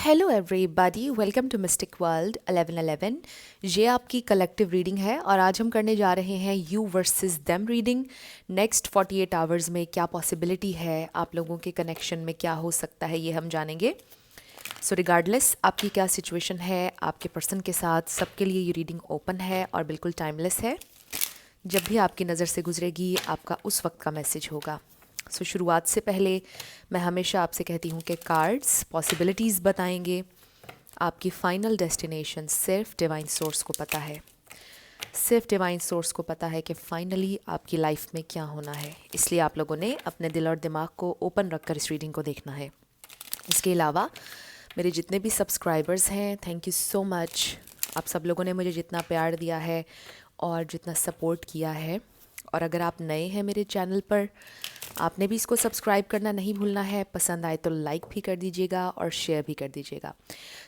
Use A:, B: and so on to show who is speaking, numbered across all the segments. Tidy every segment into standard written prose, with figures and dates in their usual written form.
A: Hello everybody, welcome to mystic world 1111। ये आपकी collective reading है और आज हम करने जा रहे हैं you versus them reading. Next 48 hours में क्या पॉसिबिलिटी है, आप लोगों के कनेक्शन में क्या हो सकता है, ये हम जानेंगे। सो रिगार्डलेस आपकी क्या सिचुएशन है आपके पर्सन के साथ, सबके लिए ये रीडिंग ओपन है और बिल्कुल टाइमलेस है। जब भी आपकी नज़र से गुजरेगी आपका उस वक्त का मैसेज होगा। सो शुरुआत से पहले मैं हमेशा आपसे कहती हूँ कि कार्ड्स पॉसिबिलिटीज़ बताएंगे, आपकी फाइनल डेस्टिनेशन सिर्फ डिवाइन सोर्स को पता है। सिर्फ डिवाइन सोर्स को पता है कि फाइनली आपकी लाइफ में क्या होना है, इसलिए आप लोगों ने अपने दिल और दिमाग को ओपन रखकर इस रीडिंग को देखना है। इसके अलावा मेरे जितने भी सब्सक्राइबर्स हैं, थैंक यू सो मच। आप सब लोगों ने मुझे जितना प्यार दिया है और जितना सपोर्ट किया है। और अगर आप नए हैं मेरे चैनल पर, आपने भी इसको सब्सक्राइब करना नहीं भूलना है। पसंद आए तो लाइक भी कर दीजिएगा और शेयर भी कर दीजिएगा।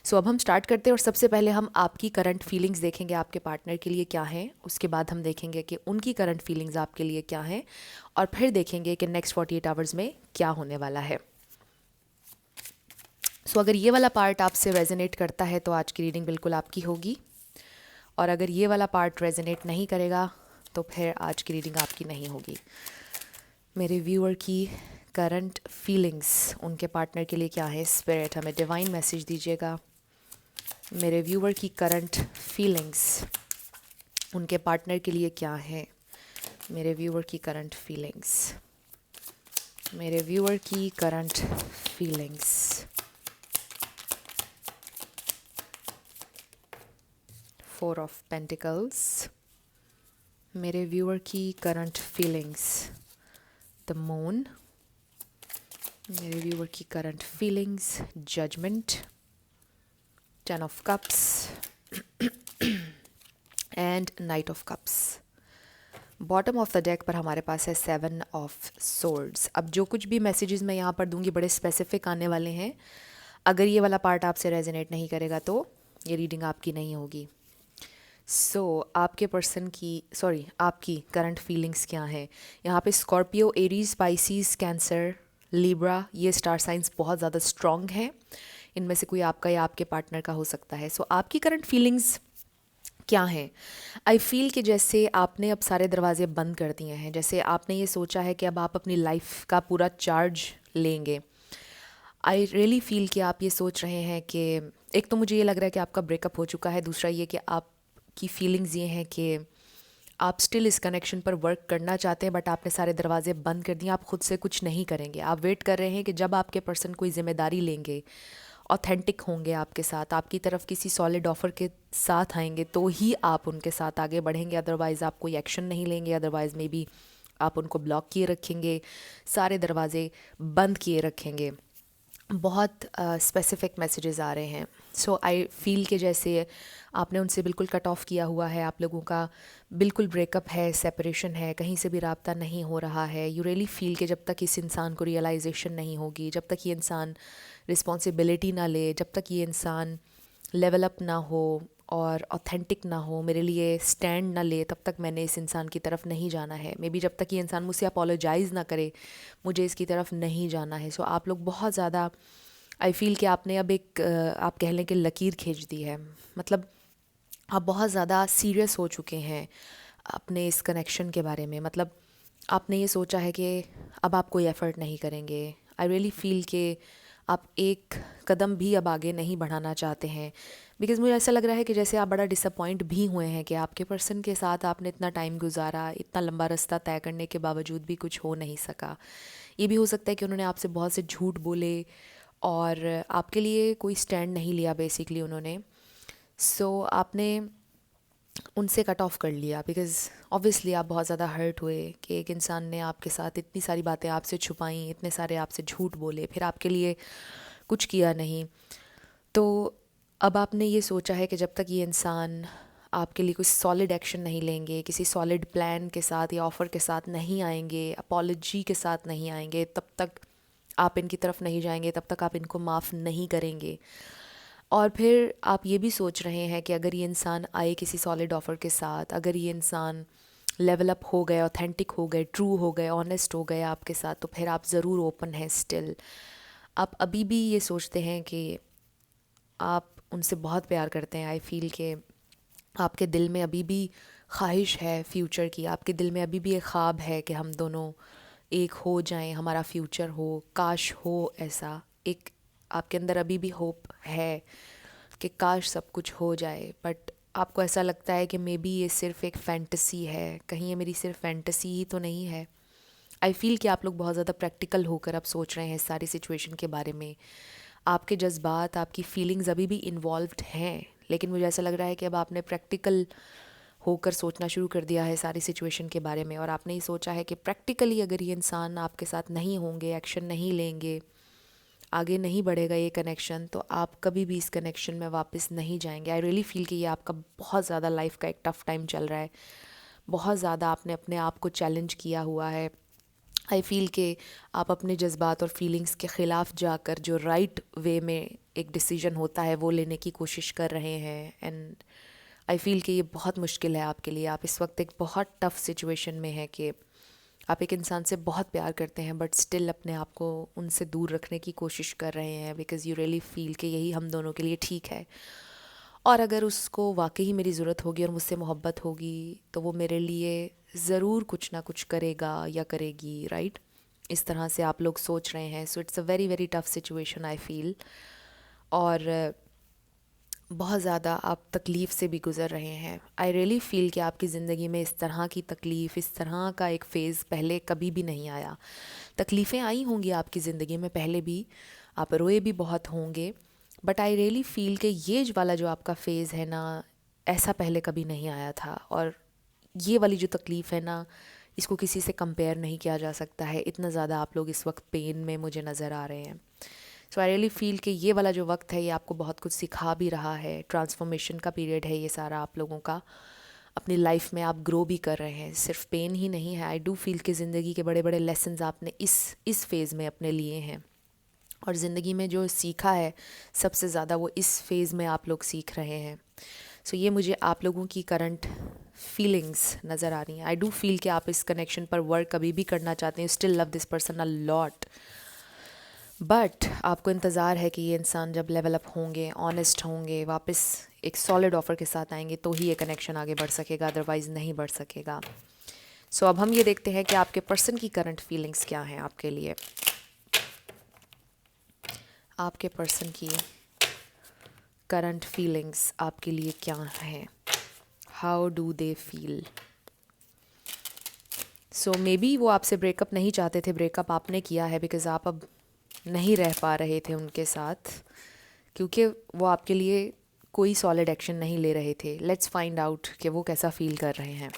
A: सो अब हम स्टार्ट करते हैं और सबसे पहले हम आपकी करंट फीलिंग्स देखेंगे, आपके पार्टनर के लिए क्या है। उसके बाद हम देखेंगे कि उनकी करंट फीलिंग्स आपके लिए क्या हैं और फिर देखेंगे कि नेक्स्ट 48 आवर्स में क्या होने वाला है। सो अगर ये वाला पार्ट आपसे रेजोनेट करता है तो आज की रीडिंग बिल्कुल आपकी होगी, और अगर ये वाला पार्ट रेजोनेट नहीं करेगा तो फिर आज की रीडिंग आपकी नहीं होगी। मेरे व्यूअर की करंट फीलिंग्स उनके पार्टनर के लिए क्या है, स्पिरिट हमें डिवाइन मैसेज दीजिएगा। मेरे व्यूअर की करंट फीलिंग्स उनके पार्टनर के लिए क्या है। मेरे व्यूअर की करंट फीलिंग्स, मेरे व्यूअर की current feelings. Four of pentacles, मेरे व्यूअर की करंट फीलिंग्स। द मून, मेरे व्यूअर की current feelings. Judgement, 10 of cups and knight of cups. Bottom of the deck पर हमारे पास है 7 ऑफ सोर्ड्स। अब जो कुछ भी मैसेजेस मैं यहाँ पर दूंगी बड़े स्पेसिफिक आने वाले हैं। अगर ये वाला पार्ट आपसे रेजोनेट नहीं करेगा तो ये रीडिंग आपकी नहीं होगी। आपके पर्सन की आपकी करंट फीलिंग्स क्या है। यहाँ पे Scorpio, Aries, species, cancer, Libra, ये स्टार साइंस बहुत ज़्यादा स्ट्रॉन्ग है। इनमें से कोई आपका या आपके पार्टनर का हो सकता है। आपकी करंट फीलिंग्स क्या है। आई फील कि जैसे आपने अब सारे दरवाजे बंद कर दिए हैं, जैसे आपने ये सोचा है कि अब आप अपनी लाइफ का पूरा चार्ज लेंगे। आई रियली फील कि आप ये सोच रहे हैं कि एक तो मुझे ये लग रहा है कि आपका ब्रेकअप हो चुका है, दूसरा ये कि आपकी फीलिंग्स ये हैं कि आप स्टिल इस कनेक्शन पर वर्क करना चाहते हैं, बट आपने सारे दरवाजे बंद कर दिए। आप खुद से कुछ नहीं करेंगे, आप वेट कर रहे हैं कि जब आपके पर्सन कोई जिम्मेदारी लेंगे, ऑथेंटिक होंगे आपके साथ, आपकी तरफ किसी सॉलिड ऑफर के साथ आएंगे, तो ही आप उनके साथ आगे बढ़ेंगे। अदरवाइज़ आप कोई एक्शन नहीं लेंगे, अदरवाइज़ मे बी आप उनको ब्लॉक किए रखेंगे, सारे दरवाजे बंद किए रखेंगे। बहुत स्पेसिफिक मैसेजेस आ रहे हैं। आई फील कि जैसे आपने उनसे बिल्कुल कट ऑफ किया हुआ है, आप लोगों का बिल्कुल ब्रेकअप है, सेपरेशन है, कहीं से भी राब्ता नहीं हो रहा है। यू रियली फील कि जब तक इस इंसान को रियलाइजेशन नहीं होगी, जब तक ये इंसान रिस्पॉन्सिबिलिटी ना ले, जब तक ये इंसान लेवल अप ना हो और ऑथेंटिक ना हो, मेरे लिए स्टैंड ना ले, तब तक मैंने इस इंसान की तरफ नहीं जाना है। मे बी जब तक ये इंसान मुझसे अपोलोजाइज़ ना करे, मुझे इसकी तरफ नहीं जाना है। आप लोग बहुत ज़्यादा, आई फील कि आपने अब एक आप कह लें कि लकीर खींच दी है। मतलब आप बहुत ज़्यादा सीरियस हो चुके हैं अपने इस कनेक्शन के बारे में। मतलब आपने ये सोचा है कि अब आप कोई एफ़र्ट नहीं करेंगे। आई रियली फील कि आप एक कदम भी अब आगे नहीं बढ़ाना चाहते हैं, बिकॉज़ मुझे ऐसा लग रहा है कि जैसे आप बड़ा डिसअपॉइंट भी हुए हैं कि आपके पर्सन के साथ आपने इतना टाइम गुजारा, इतना लंबा रास्ता तय करने के बावजूद भी कुछ हो नहीं सका। ये भी हो सकता है कि उन्होंने आपसे बहुत से झूठ बोले और आपके लिए कोई स्टैंड नहीं लिया बेसिकली उन्होंने। आपने उनसे कट ऑफ कर लिया बिकॉज़ ऑब्वियसली आप बहुत ज़्यादा हर्ट हुए कि एक इंसान ने आपके साथ इतनी सारी बातें आपसे छुपाई, इतने सारे आपसे झूठ बोले, फिर आपके लिए कुछ किया नहीं। तो अब आपने ये सोचा है कि जब तक ये इंसान आपके लिए कुछ सॉलिड एक्शन नहीं लेंगे, किसी सॉलिड प्लान के साथ या ऑफ़र के साथ नहीं आएंगे, अपॉलजी के साथ नहीं आएंगे, तब तक आप इनकी तरफ नहीं जाएंगे, तब तक आप इनको माफ़ नहीं करेंगे। और फिर आप ये भी सोच रहे हैं कि अगर ये इंसान आए किसी सॉलिड ऑफ़र के साथ, अगर ये इंसान लेवल अप हो गए, ऑथेंटिक हो गए, ट्रू हो गए, ऑनेस्ट हो गए आपके साथ, तो फिर आप ज़रूर ओपन हैं स्टिल। आप अभी भी ये सोचते हैं कि आप उनसे बहुत प्यार करते हैं। आई फील के आपके दिल में अभी भी ख्वाहिश है फ्यूचर की, आपके दिल में अभी भी एक ख्वाब है कि हम दोनों एक हो जाएं, हमारा फ्यूचर हो, काश हो ऐसा। एक आपके अंदर अभी भी होप है कि काश सब कुछ हो जाए, बट आपको ऐसा लगता है कि मे बी ये सिर्फ़ एक फैंटेसी है, कहीं ये मेरी सिर्फ फैंटेसी ही तो नहीं है। आई फील कि आप लोग बहुत ज़्यादा प्रैक्टिकल होकर अब सोच रहे हैं इस सारी सिचुएशन के बारे में। आपके जज्बात, आपकी फीलिंग्स अभी भी इन्वॉल्व्ड हैं, लेकिन मुझे ऐसा लग रहा है कि अब आपने प्रैक्टिकल होकर सोचना शुरू कर दिया है सारी सिचुएशन के बारे में, और आपने ये सोचा है कि प्रैक्टिकली अगर ये इंसान आपके साथ नहीं होंगे, एक्शन नहीं लेंगे, आगे नहीं बढ़ेगा ये कनेक्शन, तो आप कभी भी इस कनेक्शन में वापस नहीं जाएंगे। आई रियली फील कि ये आपका बहुत ज़्यादा लाइफ का एक टफ़ टाइम चल रहा है, बहुत ज़्यादा आपने अपने आप को चैलेंज किया हुआ है। आई फील कि आप अपने जज्बात और फीलिंग्स के ख़िलाफ़ जाकर जो राइट वे में एक डिसीजन होता है वो लेने की कोशिश कर रहे हैं। एंड आई फील कि ये बहुत मुश्किल है आपके लिए। आप इस वक्त एक बहुत टफ़ सिचुएशन में है कि आप एक इंसान से बहुत प्यार करते हैं बट स्टिल अपने आप को उनसे दूर रखने की कोशिश कर रहे हैं, बिकॉज़ यू रियली फील कि यही हम दोनों के लिए ठीक है, और अगर उसको वाकई ही मेरी ज़रूरत होगी और मुझसे मोहब्बत होगी तो वो मेरे लिए ज़रूर कुछ ना कुछ करेगा या करेगी, राइट? इस तरह से आप लोग सोच रहे हैं। So it's a very very tough situation I feel, और बहुत ज़्यादा आप तकलीफ़ से भी गुज़र रहे हैं। आई रियली फ़ील कि आपकी ज़िंदगी में इस तरह की तकलीफ़, इस तरह का एक फ़ेज़ पहले कभी भी नहीं आया। तकलीफ़ें आई होंगी आपकी ज़िंदगी में पहले भी, आप रोए भी बहुत होंगे, बट आई रियली फ़ील कि ये वाला जो आपका फ़ेज़ है ना, ऐसा पहले कभी नहीं आया था। और ये वाली जो तकलीफ़ है ना, इसको किसी से कंपेयर नहीं किया जा सकता है। इतना ज़्यादा आप लोग इस वक्त पेन में मुझे नज़र आ रहे हैं। सो आई रियली फ़ील कि ये वाला जो वक्त है ये आपको बहुत कुछ सिखा भी रहा है। ट्रांसफॉर्मेशन का पीरियड है ये सारा आप लोगों का। अपनी लाइफ में आप ग्रो भी कर रहे हैं, सिर्फ पेन ही नहीं है। आई डू फील कि ज़िंदगी के बड़े बड़े लेसन्स आपने इस फेज़ में अपने लिए हैं, और ज़िंदगी में जो सीखा है सबसे ज़्यादा वो इस फेज़ में आप लोग सीख रहे हैं। सो ये मुझे आप लोगों की करंट फीलिंग्स नज़र आ रही हैं। आई डू फील कि आप इस कनेक्शन पर वर्क कभी भी करना चाहते हैं, still love this person a lot, but आपको इंतज़ार है कि ये इंसान जब लेवल अप होंगे, ऑनेस्ट होंगे, वापस एक सॉलिड ऑफ़र के साथ आएंगे तो ही ये कनेक्शन आगे बढ़ सकेगा, अदरवाइज़ नहीं बढ़ सकेगा। सो अब हम ये देखते हैं कि आपके पर्सन की करंट फीलिंग्स क्या हैं आपके लिए। आपके पर्सन की करंट फीलिंग्स आपके लिए क्या हैं, how do they feel. So may be वो आपसे ब्रेकअप नहीं चाहते थे, ब्रेकअप आपने किया है बिकॉज़ आप अब नहीं रह पा रहे थे उनके साथ, क्योंकि वो आपके लिए कोई सॉलिड एक्शन नहीं ले रहे थे। लेट्स फाइंड आउट कि वो कैसा फील कर रहे हैं।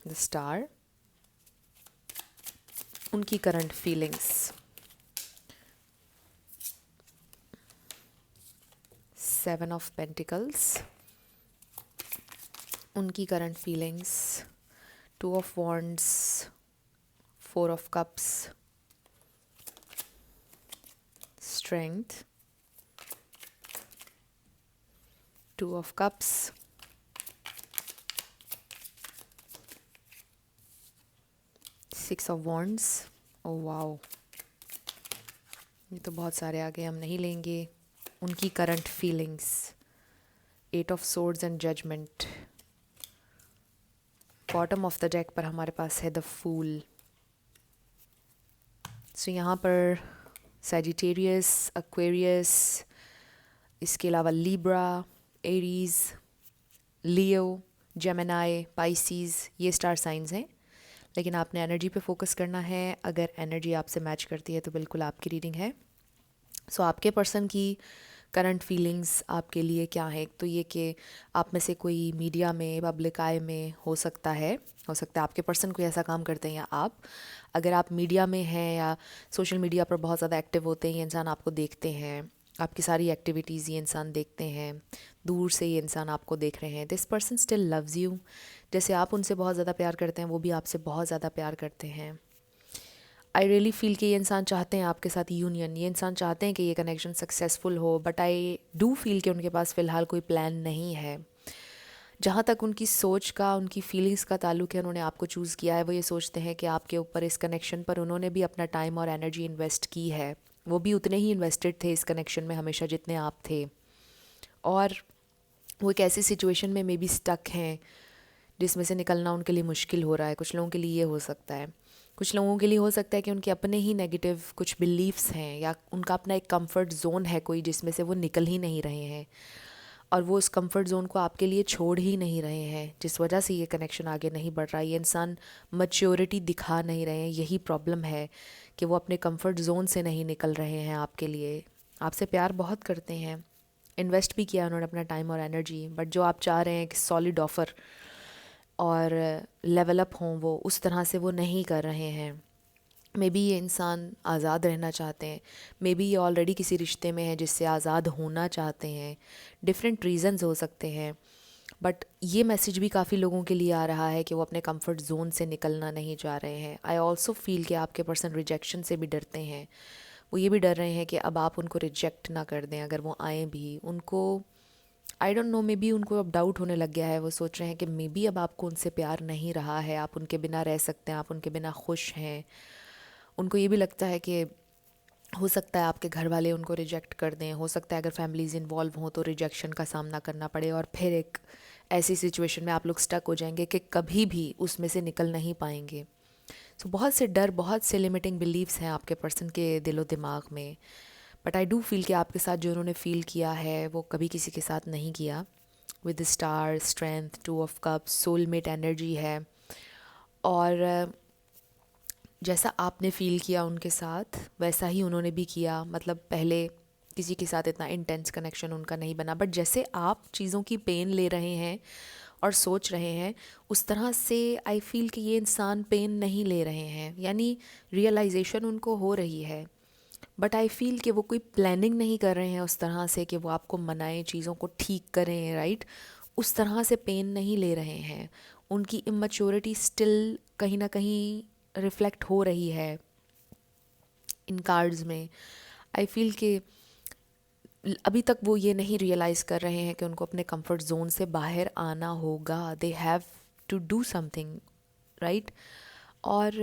A: द स्टार, उनकी करंट फीलिंग्स। 7 ऑफ पेंटिकल्स, उनकी current feelings. 2 of wands, 4 of cups, strength, 2 of cups, 6 of wands. Oh wow, ये तो बहुत सारे आ गए, हम नहीं लेंगे। उनकी current feelings. 8 of swords and judgement. Bottom of the deck पर हमारे पास है द फूल। सो यहाँ पर सैजिटेरियस, एक्वेरियस, इसके अलावा लिब्रा, एरीज, लियो, जेमिनाई, पाइसीज़, ये स्टार साइंस हैं। लेकिन आपने एनर्जी पे फोकस करना है। अगर एनर्जी आपसे मैच करती है तो बिल्कुल आपकी रीडिंग है। सो आपके पर्सन की करंट फीलिंग्स आपके लिए क्या है। एक तो ये कि आप में से कोई मीडिया में, पब्लिक आई में हो सकता है आपके पर्सन कोई ऐसा काम करते हैं, या आप अगर आप मीडिया में हैं या सोशल मीडिया पर बहुत ज़्यादा एक्टिव होते हैं, ये इंसान आपको देखते हैं, आपकी सारी एक्टिविटीज़ ये इंसान देखते हैं, दूर से ये इंसान आपको देख रहे हैं। This person still loves you. जैसे आप उनसे बहुत ज़्यादा प्यार करते हैं वो भी आपसे बहुत ज़्यादा प्यार करते हैं। आई रियली फील कि ये इंसान चाहते हैं आपके साथ यूनियन, ये इंसान चाहते हैं कि ये कनेक्शन सक्सेसफुल हो, बट आई डू फील कि उनके पास फ़िलहाल कोई प्लान नहीं है। जहाँ तक उनकी सोच का, उनकी फीलिंग्स का ताल्लुक है, उन्होंने आपको चूज़ किया है। वो ये सोचते हैं कि आपके ऊपर, इस कनेक्शन पर उन्होंने भी अपना टाइम और एनर्जी इन्वेस्ट की है, वो भी उतने ही इन्वेस्टेड थे इस कनेक्शन में हमेशा जितने आप थे, और वो एक ऐसी सिचुएशन में मे बी स्टक हैं जिसमें से निकलना उनके लिए मुश्किल हो रहा है। कुछ लोगों के लिए ये हो सकता है, कुछ लोगों के लिए हो सकता है कि उनके अपने ही नेगेटिव कुछ बिलीव्स हैं, या उनका अपना एक कंफर्ट जोन है कोई जिसमें से वो निकल ही नहीं रहे हैं, और वो उस कंफर्ट जोन को आपके लिए छोड़ ही नहीं रहे हैं, जिस वजह से ये कनेक्शन आगे नहीं बढ़ रहा। ये इंसान मैच्योरिटी दिखा नहीं रहे हैं, यही प्रॉब्लम है कि वो अपने कंफर्ट जोन से नहीं निकल रहे हैं आपके लिए। आपसे प्यार बहुत करते हैं, इन्वेस्ट भी किया उन्होंने अपना टाइम और एनर्जी, बट जो आप चाह रहे हैं कि सॉलिड ऑफ़र और लेवल अप हों, वो उस तरह से वो नहीं कर रहे हैं। मे बी ये इंसान आज़ाद रहना चाहते हैं, मे बी ये ऑलरेडी किसी रिश्ते में है जिससे आज़ाद होना चाहते हैं, डिफरेंट रीज़न्स हो सकते हैं। बट ये मैसेज भी काफ़ी लोगों के लिए आ रहा है कि वो अपने कंफर्ट जोन से निकलना नहीं चाह रहे हैं। आई ऑल्सो फील कि आपके पर्सन रिजेक्शन से भी डरते हैं। वो ये भी डर रहे हैं कि अब आप उनको रिजेक्ट ना कर दें, अगर वो आएँ भी उनको, I don't know, may be उनको अब डाउट होने लग गया है। वो सोच रहे हैं कि मे बी अब आपको उनसे प्यार नहीं रहा है, आप उनके बिना रह सकते हैं, आप उनके बिना खुश हैं। उनको ये भी लगता है कि हो सकता है आपके घर वाले उनको रिजेक्ट कर दें, हो सकता है अगर फैमिलीज़ इन्वॉल्व हों तो रिजेक्शन का सामना करना पड़े, और फिर एक ऐसी सिचुएशन में आप लोग स्टक हो जाएंगे कि कभी भी उसमें से निकल नहीं पाएंगे। सो बहुत से डर, बहुत से लिमिटिंग बिलीव्स हैं आपके पर्सन के दिलो दिमाग में। बट आई डू फील कि आपके साथ जो उन्होंने फील किया है वो कभी किसी के साथ नहीं किया। With star, strength, two of cups, soulmate energy है। और जैसा आपने फ़ील किया उनके साथ वैसा ही उन्होंने भी किया। मतलब पहले किसी के साथ इतना इंटेंस कनेक्शन उनका नहीं बना, बट जैसे आप चीज़ों की पेन ले रहे हैं और सोच रहे हैं, उस तरह से आई फील कि ये इंसान पेन नहीं ले रहे हैं, यानी रियलाइजेशन उनको हो रही है। बट आई फील कि वो कोई प्लानिंग नहीं कर रहे हैं उस तरह से कि वो आपको मनाएं, चीज़ों को ठीक करें, राइट। उस तरह से पेन नहीं ले रहे हैं। उनकी इमेच्योरिटी स्टिल कहीं ना कहीं रिफ्लेक्ट हो रही है इन कार्ड्स में। आई फील कि अभी तक वो ये नहीं रियलाइज़ कर रहे हैं कि उनको अपने कंफर्ट जोन से बाहर आना होगा। They have to do something, right. और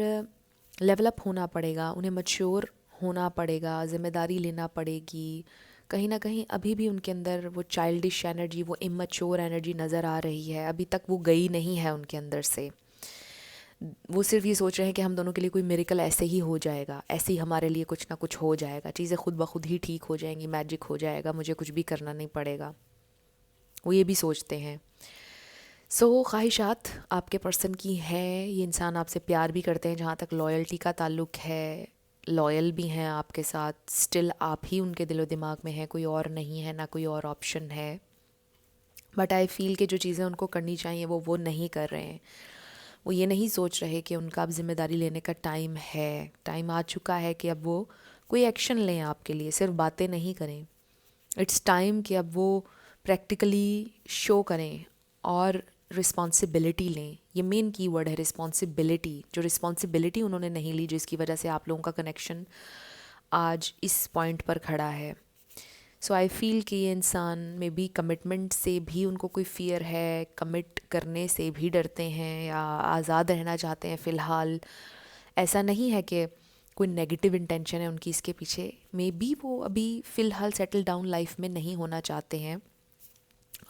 A: लेवल अप होना पड़ेगा, उन्हें मैच्योर होना पड़ेगा, ज़िम्मेदारी लेना पड़ेगी। कहीं ना कहीं अभी भी उनके अंदर वो चाइल्डिश एनर्जी, वो इमेच्योर एनर्जी नज़र आ रही है, अभी तक वो गई नहीं है उनके अंदर से। वो सिर्फ ये सोच रहे हैं कि हम दोनों के लिए कोई मिरेकल ऐसे ही हो जाएगा, ऐसे ही हमारे लिए कुछ ना कुछ हो जाएगा, चीज़ें खुद ब खुद ही ठीक हो जाएंगी, मैजिक हो जाएगा, मुझे कुछ भी करना नहीं पड़ेगा। वो ये भी सोचते हैं। सो ख्वाहिशात आपके पर्सन की हैं, ये इंसान आपसे प्यार भी करते हैं, जहाँ तक लॉयल्टी का ताल्लुक है लॉयल भी हैं आपके साथ। स्टिल आप ही उनके दिलो दिमाग में हैं, कोई और नहीं है, ना कोई और ऑप्शन है। बट आई फील कि जो चीज़ें उनको करनी चाहिए वो नहीं कर रहे हैं। वो ये नहीं सोच रहे कि उनका अब जिम्मेदारी लेने का टाइम है, टाइम आ चुका है कि अब वो कोई एक्शन लें आपके लिए, सिर्फ बातें नहीं करें। इट्स टाइम कि अब वो प्रैक्टिकली शो करें और रिस्पॉन्सिबिलिटी लें। ये मेन की वर्ड है, रिस्पॉन्सिबिलिटी। जो रिस्पॉन्सिबिलिटी उन्होंने नहीं ली, जिसकी वजह से आप लोगों का कनेक्शन आज इस पॉइंट पर खड़ा है। सो आई फील कि ये इंसान में बी कमिटमेंट से भी उनको कोई फ़ियर है, कमिट करने से भी डरते हैं, या आज़ाद रहना चाहते हैं फ़िलहाल। ऐसा नहीं है कि कोई नेगेटिव इंटेंशन है उनकी इसके पीछे। मे बी वो अभी फ़िलहाल सेटल डाउन लाइफ में नहीं होना चाहते हैं,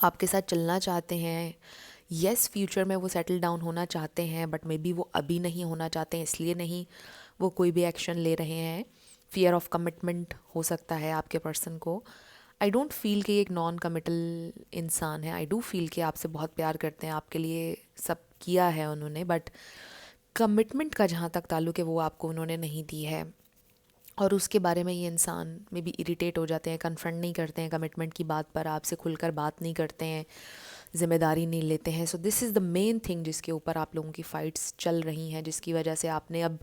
A: आपके साथ चलना चाहते हैं। येस, फ्यूचर में वो सेटल डाउन होना चाहते हैं, बट मे बी वो अभी नहीं होना चाहते हैं, इसलिए नहीं वो कोई भी एक्शन ले रहे हैं। फियर ऑफ कमिटमेंट हो सकता है आपके पर्सन को। आई डोंट फील कि ये एक नॉन कमिटल इंसान है। आई डू फील कि आपसे बहुत प्यार करते हैं, आपके लिए सब किया है उन्होंने, बट कमिटमेंट का जहाँ तक ताल्लुक है वो आपको उन्होंने नहीं दी है। और उसके बारे में ये इंसान में भी इरिटेट हो जाते हैं, कन्फ्रंट नहीं करते हैं कमिटमेंट की बात पर, आपसे खुलकर बात नहीं करते हैं, ज़िम्मेदारी नहीं लेते हैं। So this is the main thing जिसके ऊपर आप लोगों की फ़ाइट्स चल रही हैं, जिसकी वजह से आपने अब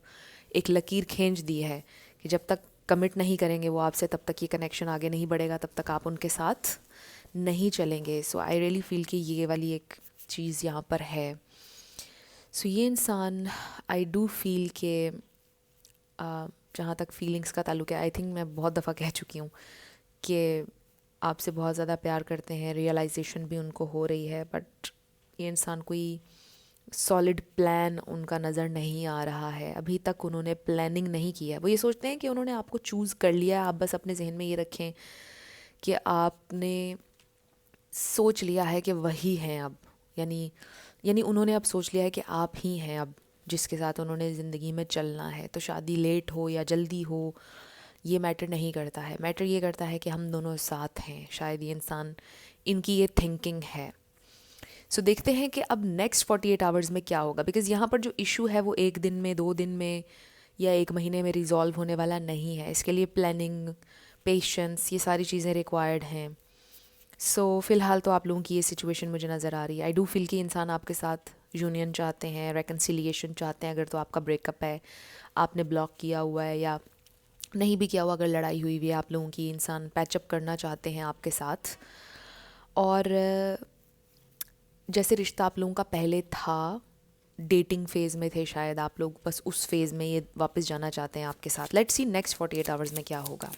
A: एक लकीर खींच दी है कि जब तक कमिट नहीं करेंगे वो आपसे, तब तक ये कनेक्शन आगे नहीं बढ़ेगा, तब तक आप उनके साथ नहीं चलेंगे। सो आई रियली फील कि ये वाली एक चीज़ यहाँ पर है। सो ये इंसान, आई डू फील के जहाँ तक फीलिंग्स का ताल्लुक है, आई थिंक मैं बहुत दफ़ा कह चुकी हूँ कि आपसे बहुत ज़्यादा प्यार करते हैं, रियलाइजेशन भी उनको हो रही है, बट ये इंसान कोई सॉलिड प्लान उनका नज़र नहीं आ रहा है, अभी तक उन्होंने प्लानिंग नहीं किया है। वो ये सोचते हैं कि उन्होंने आपको चूज़ कर लिया है, आप बस अपने जहन में ये रखें कि आपने सोच लिया है कि वही हैं अब, यानी यानी उन्होंने अब सोच लिया है कि आप ही हैं अब जिसके साथ उन्होंने ज़िंदगी में चलना है। तो शादी लेट हो या जल्दी हो ये मैटर नहीं करता है, मैटर ये करता है कि हम दोनों साथ हैं। शायद ये इंसान, इनकी ये थिंकिंग है। सो देखते हैं कि अब नेक्स्ट 48 आवर्स में क्या होगा, बिकॉज़ यहाँ पर जो इशू है वो एक दिन में, 2 दिन में या एक महीने में रिजॉल्व होने वाला नहीं है। इसके लिए प्लानिंग, पेशेंस, ये सारी चीज़ें रिक्वायर्ड हैं। सो फ़िलहाल तो आप लोगों की ये सिचुएशन मुझे नज़र आ रही है। आई डू फील कि इंसान आपके साथ यूनियन चाहते हैं, रेकन्सिलिएशन चाहते हैं। अगर तो आपका ब्रेकअप है, आपने ब्लॉक किया हुआ है, या नहीं भी किया हुआ, अगर लड़ाई हुई हुई है आप लोगों की, इंसान पैचअप करना चाहते हैं आपके साथ। और जैसे रिश्ता आप लोगों का पहले था, डेटिंग फेज़ में थे शायद आप लोग, बस उस फेज़ में ये वापस जाना चाहते हैं आपके साथ। लेट्स सी नेक्स्ट 48 आवर्स में क्या होगा।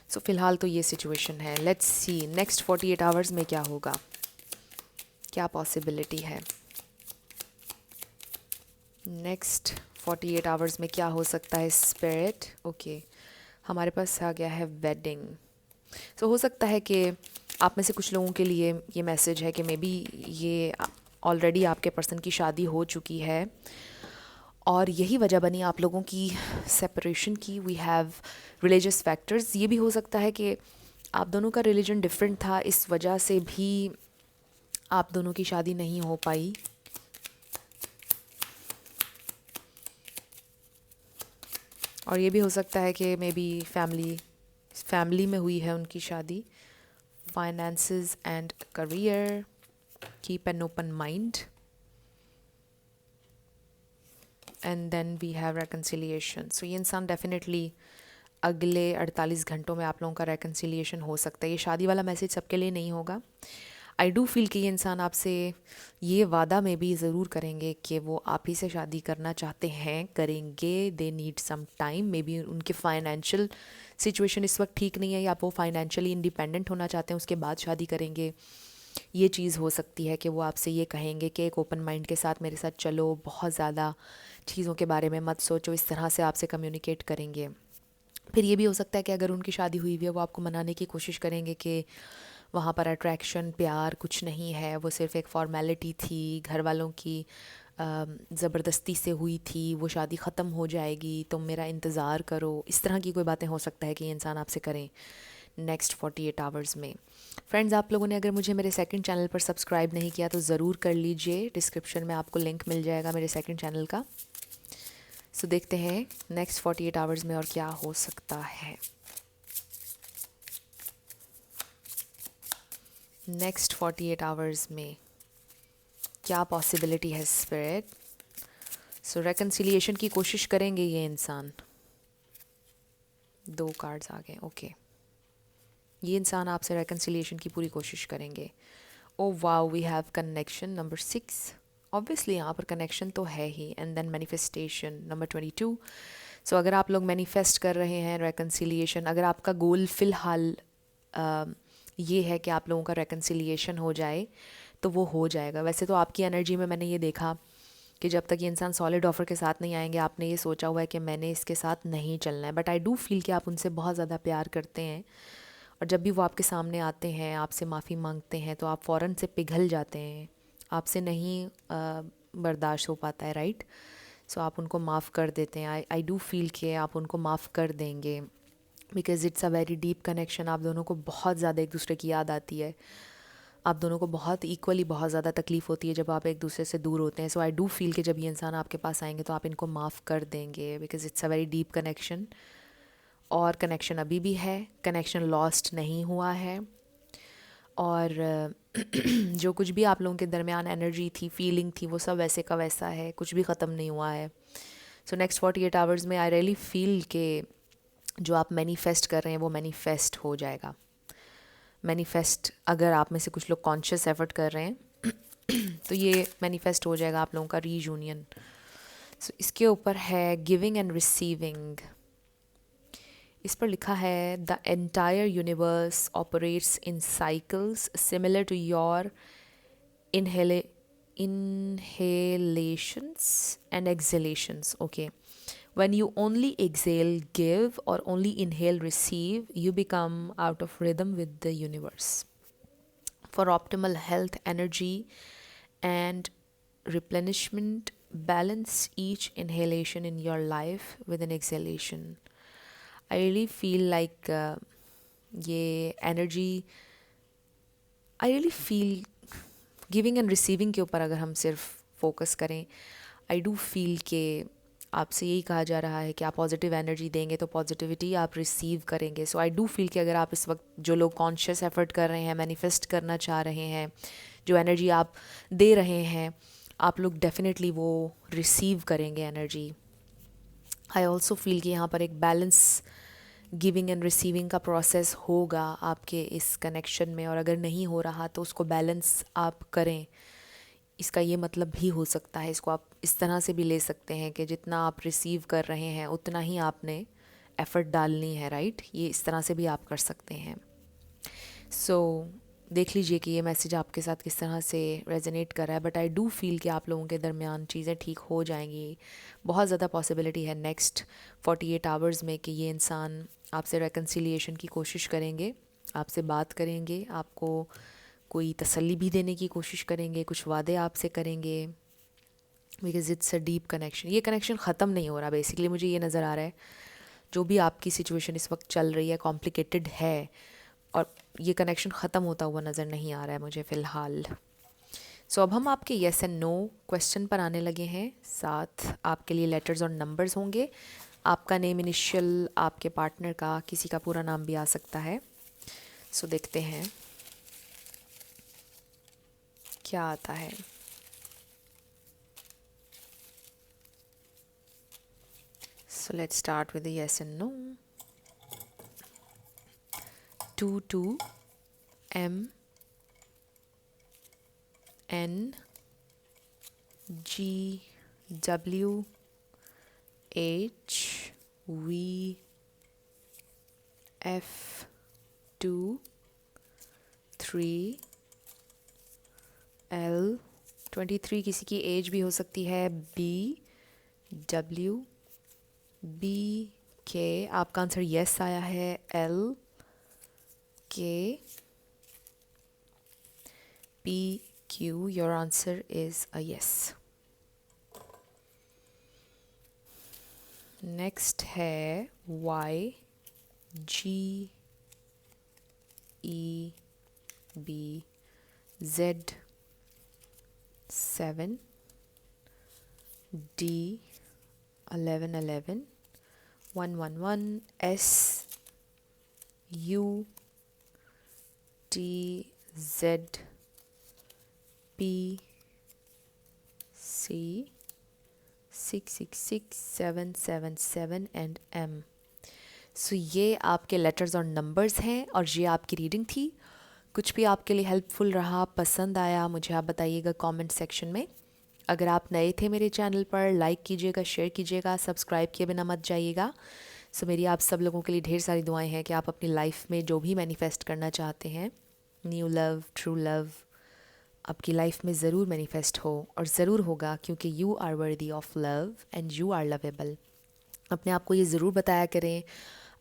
A: सो फ़िलहाल तो ये सिचुएशन है। लेट्स सी नेक्स्ट 48 आवर्स में क्या होगा, क्या पॉसिबिलिटी है। नेक्स्ट 48 आवर्स में क्या हो सकता है स्पिरिट। ओके, हमारे पास आ गया है वेडिंग। सो हो सकता है कि आप में से कुछ लोगों के लिए ये मैसेज है कि मे बी ये ऑलरेडी आपके पर्सन की शादी हो चुकी है और यही वजह बनी आप लोगों की सेपरेशन की। We have religious factors. ये भी हो सकता है कि आप दोनों का रिलीजन डिफरेंट था, इस वजह से भी आप दोनों की शादी नहीं हो पाई। और ये भी हो सकता है कि मे बी फैमिली में हुई है उनकी शादी। Finances and career, keep an open mind, and then we have reconciliation. So ये इंसान डेफिनेटली अगले 48 घंटों में आप लोगों का रेकन्सिलिएशन हो सकता है। ये शादी वाला मैसेज सबके लिए नहीं होगा। आई डू फील कि ये इंसान आपसे ये वादा में भी ज़रूर करेंगे कि वो आप ही से शादी करना चाहते हैं, करेंगे। They need some time, maybe उनके फाइनेंशियल सिचुएशन इस वक्त ठीक नहीं है, या वो फाइनेंशियली इंडिपेंडेंट होना चाहते हैं, उसके बाद शादी करेंगे। ये चीज़ हो सकती है कि वो आपसे ये कहेंगे कि एक ओपन माइंड के साथ मेरे साथ चलो, बहुत ज़्यादा चीज़ों के बारे में मत सोचो, इस तरह से आपसे कम्युनिकेट करेंगे। फिर ये भी हो सकता है कि अगर उनकी शादी हुई हुई है, वो आपको मनाने की कोशिश करेंगे कि वहाँ पर अट्रैक्शन, प्यार कुछ नहीं है, वो सिर्फ एक फॉर्मेलिटी थी, घर वालों की ज़बरदस्ती से हुई थी, वो शादी ख़त्म हो जाएगी, तुम मेरा इंतज़ार करो। इस तरह की कोई बातें हो सकता है कि ये इंसान आपसे करें नेक्स्ट 48 आवर्स में। फ्रेंड्स, आप लोगों ने अगर मुझे मेरे सेकंड चैनल पर सब्सक्राइब नहीं किया तो ज़रूर कर लीजिए, डिस्क्रिप्शन में आपको लिंक मिल जाएगा मेरे सेकंड चैनल का। सो देखते हैं नेक्स्ट 48 आवर्स में और क्या हो सकता है। नेक्स्ट 48 आवर्स में क्या पॉसिबिलिटी है स्पिरिट। सो रेकन्सिलिएशन की कोशिश करेंगे ये इंसान। 2 कार्ड्स आ गए। ओके, ये इंसान आपसे रेकन्सिलिएशन की पूरी कोशिश करेंगे। Oh wow, we have connection number 6। Obviously यहाँ पर कनेक्शन तो है ही। And then manifestation number 22। So अगर आप लोग मैनिफेस्ट कर रहे हैं रेकन्सिलिएशन, अगर आपका गोल फ़िलहाल ये है कि आप लोगों का रेकन्सिलिएशन हो जाए, तो वो हो जाएगा। वैसे तो आपकी एनर्जी में मैंने ये देखा कि जब तक ये इंसान सॉलिड ऑफ़र के साथ नहीं आएंगे, आपने ये सोचा हुआ है कि मैंने इसके साथ नहीं चलना है। बट आई डू फील कि आप उनसे बहुत ज़्यादा प्यार करते हैं, और जब भी वो आपके सामने आते हैं, आपसे माफ़ी मांगते हैं, तो आप फ़ौरन से पिघल जाते हैं, आपसे नहीं बर्दाश्त हो पाता है, राइट। सो आप उनको माफ़ कर देते हैं। आई डू फील कि आप उनको माफ़ कर देंगे, because it's a very deep connection. आप दोनों को बहुत ज़्यादा एक दूसरे की याद आती है, आप दोनों को बहुत इक्वली बहुत ज़्यादा तकलीफ़ होती है जब आप एक दूसरे से दूर होते हैं। सो आई डू फील कि जब ये इंसान आपके पास आएंगे तो आप इनको माफ़ कर देंगे, because it's a very deep connection. और कनेक्शन अभी भी है, कनेक्शन लॉस्ट नहीं हुआ है। और जो कुछ भी आप लोगों के दरमियान एनर्जी थी, फीलिंग थी, वो सब वैसे का वैसा है, कुछ भी ख़त्म नहीं हुआ है। सो नेक्स्ट 48 आवर्स में आई रियली फील कि जो आप मैनिफेस्ट कर रहे हैं वो मैनिफेस्ट हो जाएगा। मैनिफेस्ट, अगर आप में से कुछ लोग कॉन्शियस एफर्ट कर रहे हैं तो ये मैनिफेस्ट हो जाएगा आप लोगों का रीयूनियन। सो इसके ऊपर है गिविंग एंड रिसीविंग। इस पर लिखा है the entire universe operates in cycles similar to your inhalations and exhalations. Okay. When you only exhale, give, or only inhale, receive, you become out of rhythm with the universe. For optimal health, energy, and replenishment, balance each inhalation in your life with an exhalation. I really feel like ये energy, I really feel giving and receiving के ऊपर अगर हम सिर्फ focus करें, I do feel कि आपसे यही कहा जा रहा है कि आप पॉजिटिव एनर्जी देंगे तो पॉजिटिविटी आप रिसीव करेंगे. सो आई डू फील कि अगर आप इस वक्त जो लोग कॉन्शियस एफर्ट कर रहे हैं, मैनिफेस्ट करना चाह रहे हैं, जो एनर्जी आप दे रहे हैं, आप लोग डेफिनेटली वो रिसीव करेंगे एनर्जी. आई ऑल्सो फील कि यहाँ पर एक बैलेंस गिविंग एंड रिसीविंग का प्रोसेस होगा आपके इस कनेक्शन में, और अगर नहीं हो रहा तो उसको बैलेंस आप करें. इसका ये मतलब भी हो सकता है, इसको आप इस तरह से भी ले सकते हैं कि जितना आप रिसीव कर रहे हैं उतना ही आपने एफ़र्ट डालनी है, राइट. ये इस तरह से भी आप कर सकते हैं. सो देख लीजिए कि ये मैसेज आपके साथ किस तरह से रेजोनेट कर रहा है. बट आई डू फील कि आप लोगों के दरमियान चीज़ें ठीक हो जाएंगी. बहुत ज़्यादा पॉसिबिलिटी है नेक्स्ट 48 आवर्स में कि ये इंसान आपसे रेकन्सिलिएशन की कोशिश करेंगे, आपसे बात करेंगे, आपको कोई तसल्ली भी देने की कोशिश करेंगे, कुछ वादे आपसे करेंगे, because it's a deep connection. ये कनेक्शन ख़त्म नहीं हो रहा. बेसिकली मुझे ये नज़र आ रहा है जो भी आपकी सिचुएशन इस वक्त चल रही है कॉम्प्लिकेटेड है, और ये कनेक्शन ख़त्म होता हुआ नज़र नहीं आ रहा है मुझे फ़िलहाल. सो अब हम आपके येस एंड नो क्वेश्चन पर आने लगे हैं. साथ आपके लिए लेटर्स और नंबर्स होंगे. आपका नेम, इनिशियल, आपके पार्टनर का, किसी का पूरा नाम भी आ सकता है. सो देखते हैं क्या आता है. So let's start with the yes and no. 2 M N G W H V F 2 3 L 23. किसी की एज भी हो सकती है. B W B K. आपका आंसर यस आया है. L K P Q. Your answer is a yes. Next है Y G E B Z 7 D 11 111 S U T Z P C 666 777 and M. सो ये आपके लेटर्स और numbers हैं और ये आपकी रीडिंग थी. कुछ भी आपके लिए हेल्पफुल रहा, पसंद आया, मुझे आप बताइएगा कमेंट सेक्शन में. अगर आप नए थे मेरे चैनल पर, लाइक कीजिएगा, शेयर कीजिएगा, सब्सक्राइब किए बिना मत जाइएगा. सो मेरी आप सब लोगों के लिए ढेर सारी दुआएं हैं कि आप अपनी लाइफ में जो भी मैनिफेस्ट करना चाहते हैं, न्यू लव, ट्रू लव, आपकी लाइफ में ज़रूर मैनिफेस्ट हो, और ज़रूर होगा, क्योंकि you are worthy of love and you are lovable. अपने आप को ये ज़रूर बताया करें.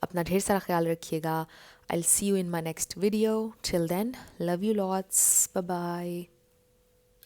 A: अपना ढेर सारा ख्याल रखिएगा. I will see you in my next video. Till then, love you lots. Bye bye.